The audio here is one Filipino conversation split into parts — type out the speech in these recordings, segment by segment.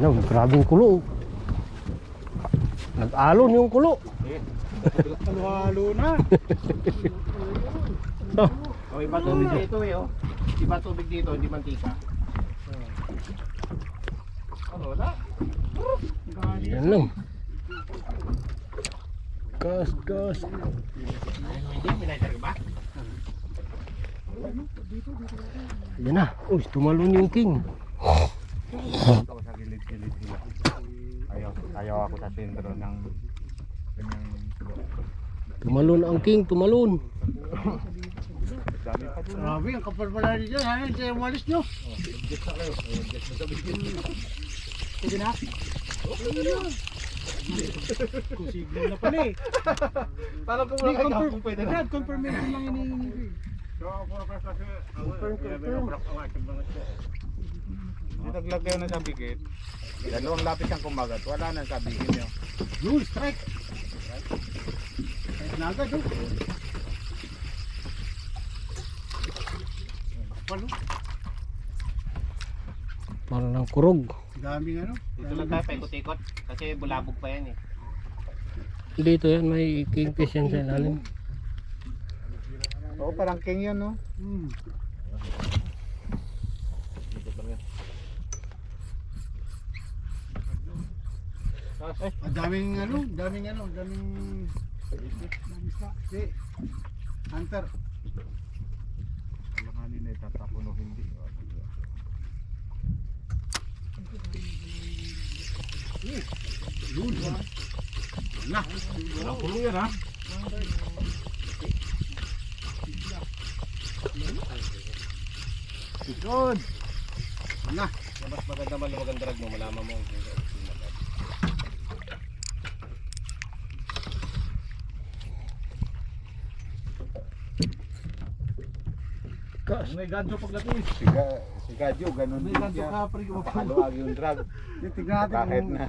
Ano, grabing kulo. Nag-alon yung kulo. Halo-halo na. Oh, Oh, iba tubig dito eh, oh. Iba tubig dito, hindi mantika. Ano, wala? yan lang. Cast. Hindi, pinaytari ba? Yan na. Uy, tumalon yung king. Ako sa gilid-gilid sila. Ayaw ako sa sentro ng kanyang tulo. Tumalon ang king, tumalon. Dami pa dun. Grabe, ang kapal pala dito. Ano yung umalis nyo? Sige na. Kung signal na pala eh. Paano kung wala kang gapong pwede na? Brad, confirmation lang hinihingi ko eh. Naglagay na sa bigit. Dalawang lapis ang kumagat. Wala nang sabihin nyo. Yun, strike. Strike na agad oh. Kapal oh. Parang ng kurog. Daming ano. Dito lang tayo paikot-ikot kasi bulabog pa yan eh. Dito yan, may kingfish yan sa ilalim. Oo, parang king yun, no? Hmm. Daming isda. Si Hunter. Alanganin na itatapon o hindi. Yun. Na. Walang pulo yan, ha? Good. Na. Mas maganda maluwag ang drag mo, malaman mo. May ganso pagdating. Si Gadyo, ganun May din ganso siya. ka pre ko. Pahaluag yung drug. Tingnan natin Kahit na,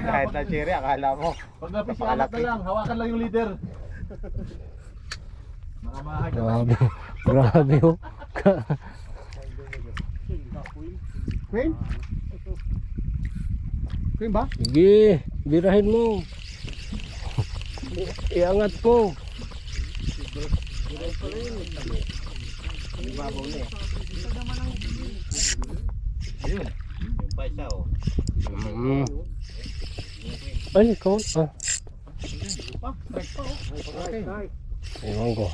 kahit na cherry, akala mo. Pag napisyalat na lang, hawakan lang yung leader. Makamahay ka tayo. Grabe. Grabe oh. Queen? Queen ba? Sige, birahin mo. Iangat mo. Ibabaw na eh. Ayun. Yung pa isa oh. Ay, ikaw. Ah, Strike pa oh. Okay. ewan ko.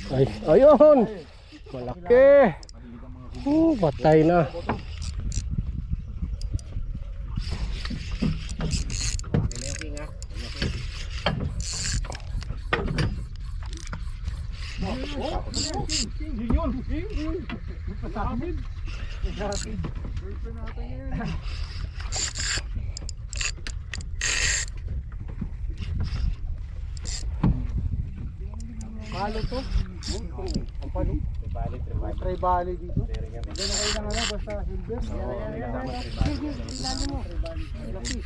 Ay, ayun. Malaki. Patay na. Okay na yung king ha. Palo to. Ang palo. Try bali dito. Gano'n kayo ng ano, basta silver. Ilalo mo. Laki.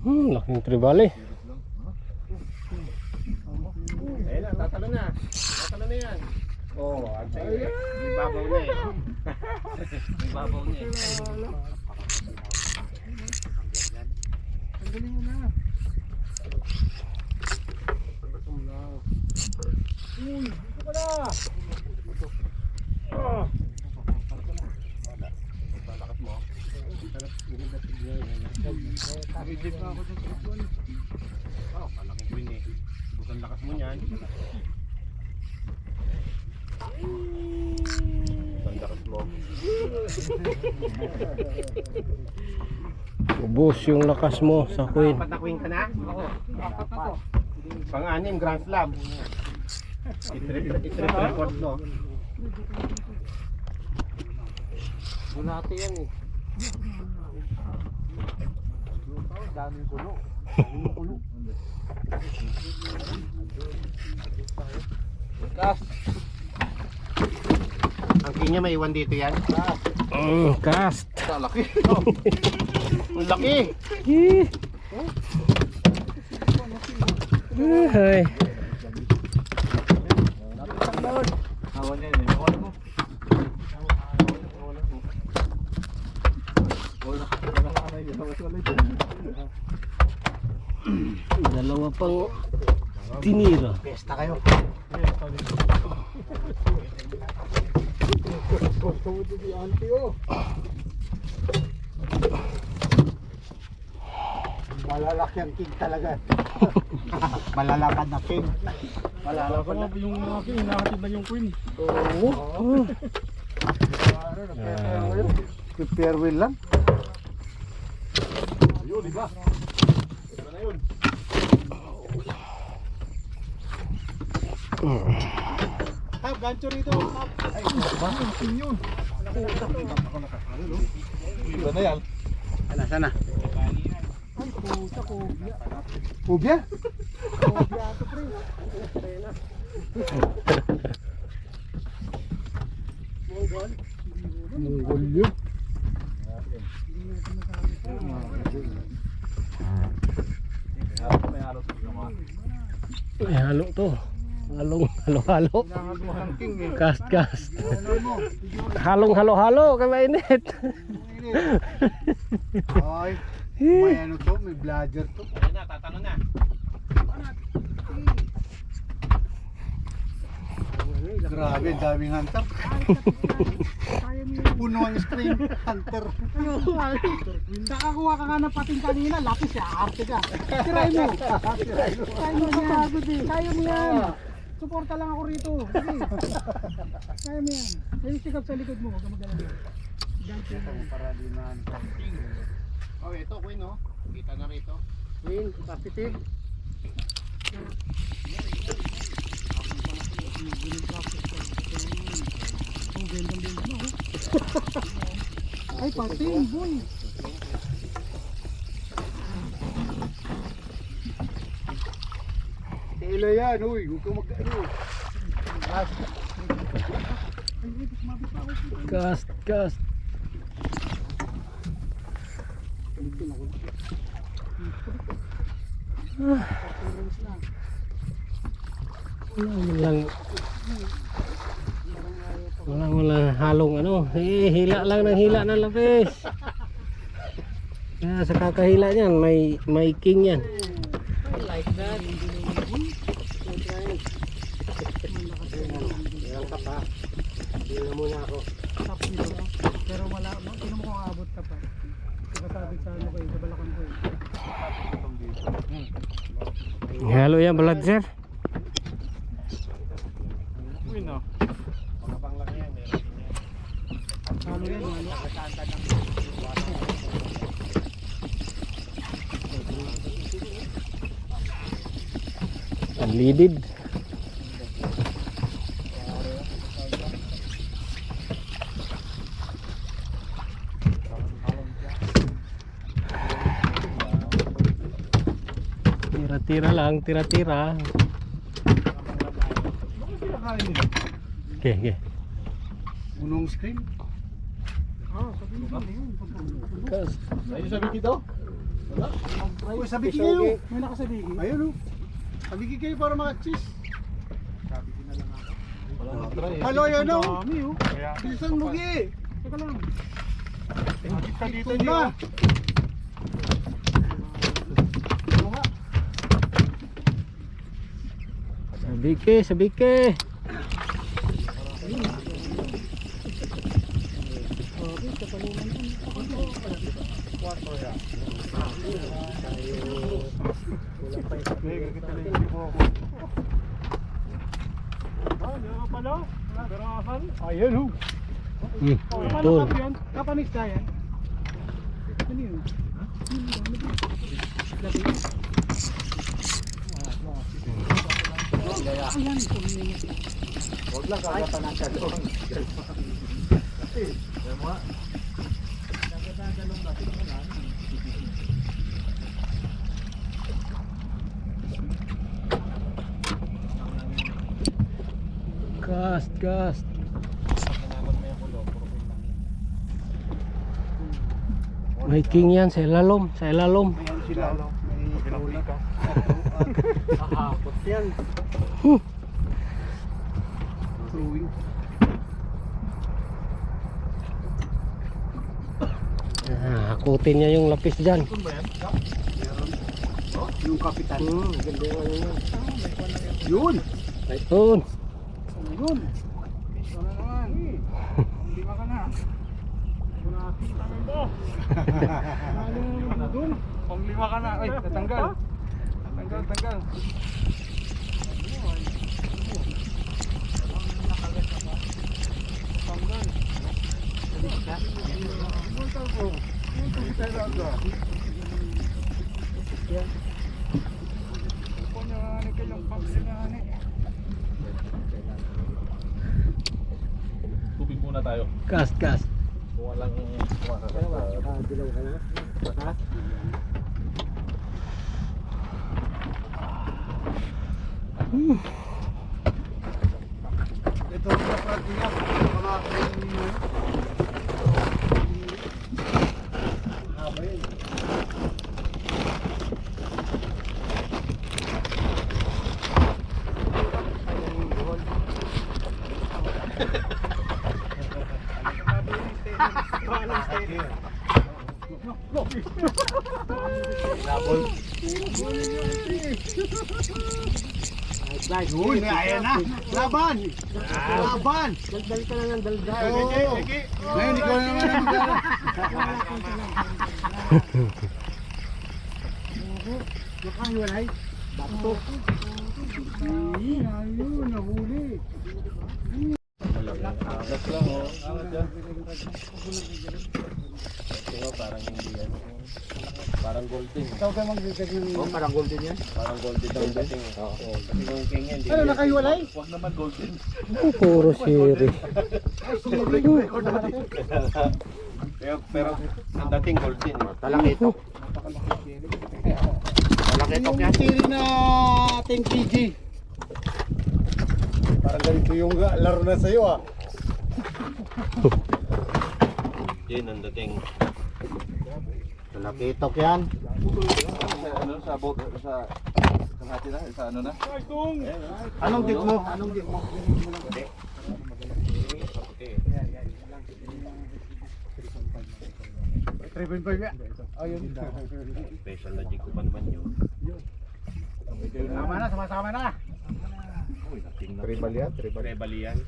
Laking tribali. Ayun na, tatalo na. Tatalo na yan. Oo, oh, may babaw na eh. May babaw na eh. Tanggalin mo na. Uy, dito ka na. Lakas mo. Nakidip na ako sa sitwaan. Oh, malaking queen eh. Bukan lakas mo niyan. Bukan lakas mo. Ubus yung lakas mo sa queen. Apat na queen ka na? Oo. Apat na to. Pang-anim, Grand Slam. Itrip record no? Bulati yan eh. Daming kulo. Daming kulo. Last. Ang king niya may iwan dito yan. Cast. Laki. Ang laki. Ay. pang tinira. Pesta kayo. Gusto mo din yung auntie oh. Malalaki ang king talaga. Malalakad na king. Malalakad na. Yung mga king, nakatid na yung queen. Oo. Prepare wheel lang. Ayun, diba? Diba na yun? Hap, gancho rito. Hap. Ay, ba? King yun. Diba na yan? Sana. Ay, puta, kubya. Kubya? Kubya ito, pre. Monggol? Monggol yun. Ay, halo to. Halo. Cast. Halong halo kay mainit. Ay, may ano to, may bladder to. Ayun na, tatanong na. Grabe, daming hunter. Puno ang screen, hunter. Nakakuha ka nga ng pating kanina, lapis ya, arte ka. Try mo. Try mo yan. Kaya mo yan. Suporta lang ako rito. Sige. Kaya mo yan. Yung sikap sa likod mo, huwag ka mag-alala. Ganti mo. Para di man. Oh, ito queen oh. Kita na rito. Win, positive. Ay, pating, boy. Tela yan, uy. Huwag ka mag-ano. Cast. Walang halong ano. Hila lang ng hila ng lapis. Kaya sa kakahila niyan, may king yan. Like that. Pero wala, tingnan mo kung aabot ka pa. Kasabit sa ano kayo, sa balakan ko. Halo yan, blood sir. Queen oh. Mga panglaki yan, meron din yan. Halo yan, halo. Unleaded. Tira-tira. Okay. Punong screen. Sabi mo kami yun. Cast. Ayun sabi dito? Uy, sabi kayo. May nakasabigi. Ayun o. Sabi kayo para maka-cheese. Wala na try eh. Halo, yan o. Kami oh. Kaya, Bilisan mo, Gi. Teka lang. kita dito Ito niyo. na. Sabike. Ayun ho. Paano Tol. kap yan? Kapanis ka yan? Ano yun? Ayan, Huwag lang kagatan ng galon. Cast. May king yan sa ilalom. Ayan sila. May tulak. Ahapot yan. Throwing. Hakutin niya yung lapis dyan. Yung kapitan. Ganda yung ano yun. Yun. Ayun. Yun. Ito na naman. Lima ka na. Doon. Panglima ka na. Ay, natanggal. Tanggal. Tubig muna tayo. Cast. Kung walang kumakakas. Dilaw ka na. Ito na pratiyak. Kumakain niyo. Uy, ayan na. Laban. Daldal ka na ng daldal. Oo. Ngayon, ikaw na naman ang magdala. Nakahiwalay. Bakto. Ayun, nahuli. Angat lang oh. Angat yan. Ito parang hindi yan. Parang golden. Ikaw ka magbibigay ng... Oh, parang golden yan. Parang golden ang dating. Oo. Kasi yung king yan. Ano, nakahiwalay? Huwag naman golden. Puro siri. Pero ang dating golden. Talakitok. Talakitok yan. Siri na 10 kg. Parang ganito yung laro na sa'yo ah. Yan ang dating. Talakitok yan. Ano sa boat sa kalahati na sa ano na? Anong dik mo? Ayun. Special na jig ko pa naman yun. Sama na. Uy, dating na. Tribal yan. Tribal yan.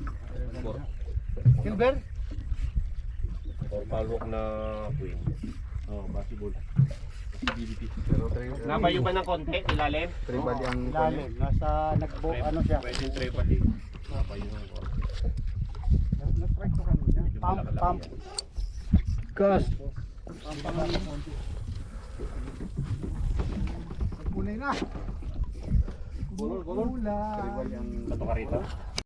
Silver? Or palwak na queen. Oh, possible. Nabayo ba ng konti? Ilalim? Tribal yung Lalim. Nasa ano siya? Pwede yung tribal eh. Napayo ng Na-strike ko kanina. Pump. Cast. Kulay na. Bulol. Kulay. Tribal yung Bato ka rito.